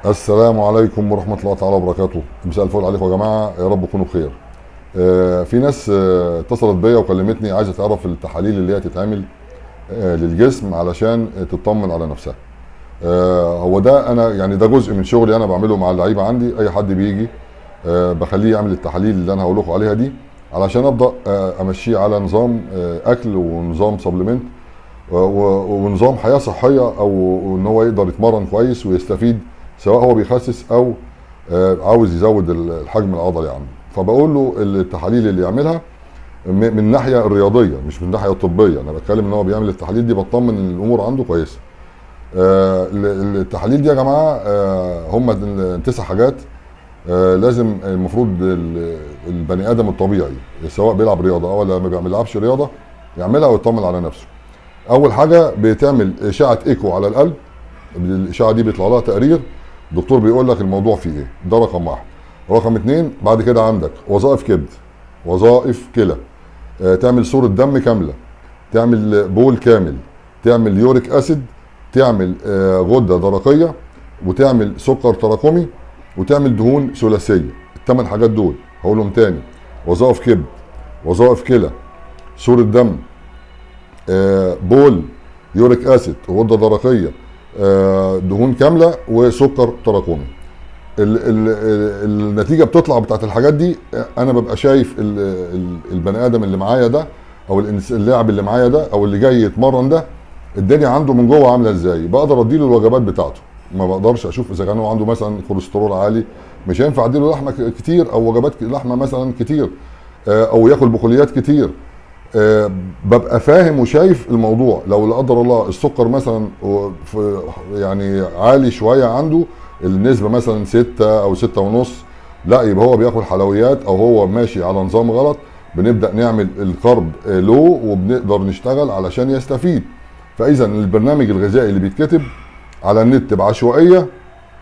السلام عليكم ورحمة الله تعالى وبركاته. مساء الفل عليكم يا جماعة، يا رب تكونوا بخير. في ناس اتصلت بيا وكلمتني عايزة تعرف التحاليل اللي هي تتعمل للجسم علشان تطمن على نفسها. هو ده انا يعني ده جزء من شغلي انا بعمله مع اللعيبة عندي. اي حد بيجي بخليه يعمل التحاليل اللي انا هقول لكم عليها دي علشان ابدا امشيه على نظام اكل ونظام سبلمنت ونظام حياة صحية، او ان هو يقدر يتمرن كويس ويستفيد، سواء هو بيخسس او عاوز يزود الحجم العضلي عنده. فبقول له التحاليل اللي يعملها من الناحيه الرياضيه مش من الناحيه الطبيه. انا بتكلم ان هو بيعمل التحاليل دي بطمن ان الامور عنده كويسه. التحاليل دي يا جماعه هم 9 حاجات لازم المفروض البني ادم الطبيعي سواء بيلعب رياضه او ما بيلعبش رياضه يعملها ويطمن على نفسه. اول حاجه بتعمل اشعه ايكو على القلب. الاشعه دي بيطلع لها تقرير، الدكتور بيقول لك الموضوع فيه ايه. ده رقم واحد. رقم اتنين، بعد كده عندك وظائف كبد، وظائف كلى، تعمل صورة دم كاملة، تعمل بول كامل، تعمل يوريك اسيد، تعمل غدة درقية، وتعمل سكر تراكمي، وتعمل دهون ثلاثية. الثمان حاجات دول هقولهم تاني: وظائف كبد، وظائف كلى، صورة دم، بول، يوريك اسيد، غدة درقية، دهون كامله، وسكر تراكمي. النتيجه بتطلع بتاعت الحاجات دي. انا ببقى شايف البني ادم اللي معايا ده او اللاعب اللي معايا ده او اللي جاي يتمرن ده الدنيا عنده من جوه عامله ازاي. بقدر اديله الوجبات بتاعته. ما بقدرش اشوف اذا كان هو عنده مثلا كوليسترول عالي، مش هينفع اديله لحمه كتير او وجبات لحمه مثلا كتير، او ياكل بقوليات كتير. ببقى فاهم وشايف الموضوع. لو لا قدر الله السكر مثلا يعني عالي شويه عنده، النسبه مثلا 6 او 6.5، لا يبقى هو بياكل حلويات او هو ماشي على نظام غلط. بنبدا نعمل الكرب لو وبنقدر نشتغل علشان يستفيد. فاذا البرنامج الغذائي اللي بيتكتب على النت بعشوائيه،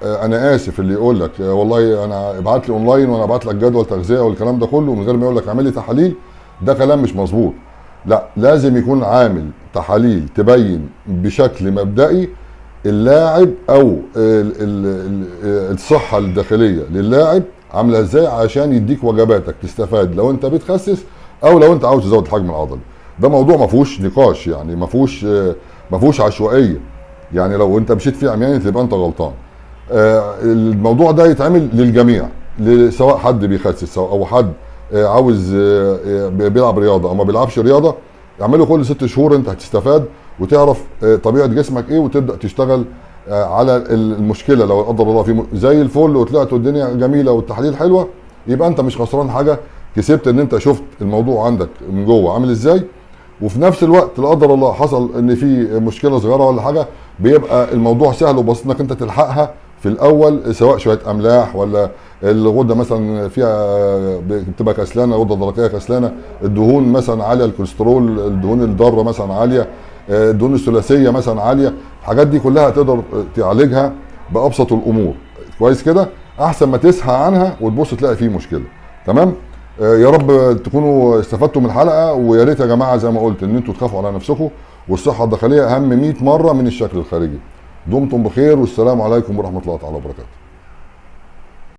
انا اسف اللي يقول لك والله انا ابعت لي اونلاين وانا ابعت لك جدول تغذيه والكلام ده كله من غير ما يقول لك اعمل لي تحاليل، ده كلام مش مظبوط. لا، لازم يكون عامل تحاليل تبين بشكل مبدئي اللاعب او الصحه الداخليه للاعب عامله ازاي عشان يديك وجباتك تستفاد لو انت بتخسس او لو انت عاوز تزود الحجم العضلي. ده موضوع ما فيهوش نقاش، يعني ما فيهوش عشوائيه. يعني لو انت مشيت فيه عمياني تبقى انت غلطان. الموضوع ده يتعمل للجميع، سواء حد بيخسس او حد عاوز بيلعب رياضه او ما بيلعبش رياضه. اعمله كل 6 شهور، انت هتستفاد وتعرف طبيعه جسمك ايه وتبدا تشتغل على المشكله. لو قدر الله في زي الفل وطلعت والدنيا جميله والتحاليل حلوه، يبقى انت مش خسران حاجه، كسبت ان انت شفت الموضوع عندك من جوه عامل ازاي. وفي نفس الوقت لا قدر الله حصل ان في مشكله صغيره ولا حاجه، بيبقى الموضوع سهل وبسيط انك انت تلحقها في الاول، سواء شويه املاح ولا الغده مثلا فيها بتبقى كسلانه، غده درقيه كسلانه، الدهون مثلا عاليه، الكوليسترول، الدهون الضاره مثلا عاليه، الدهون الثلاثيه مثلا عاليه. الحاجات دي كلها تقدر تعالجها بابسط الامور. كويس كده، احسن ما تسهى عنها وتبص تلاقي فيه مشكله. تمام. يا رب تكونوا استفدتوا من الحلقه، ويا ريت يا جماعه زي ما قلت ان انتوا تخافوا على نفسكم، والصحه الداخليه اهم 100 مره من الشكل الخارجي. دمتم بخير، والسلام عليكم ورحمه الله تعالى وبركاته.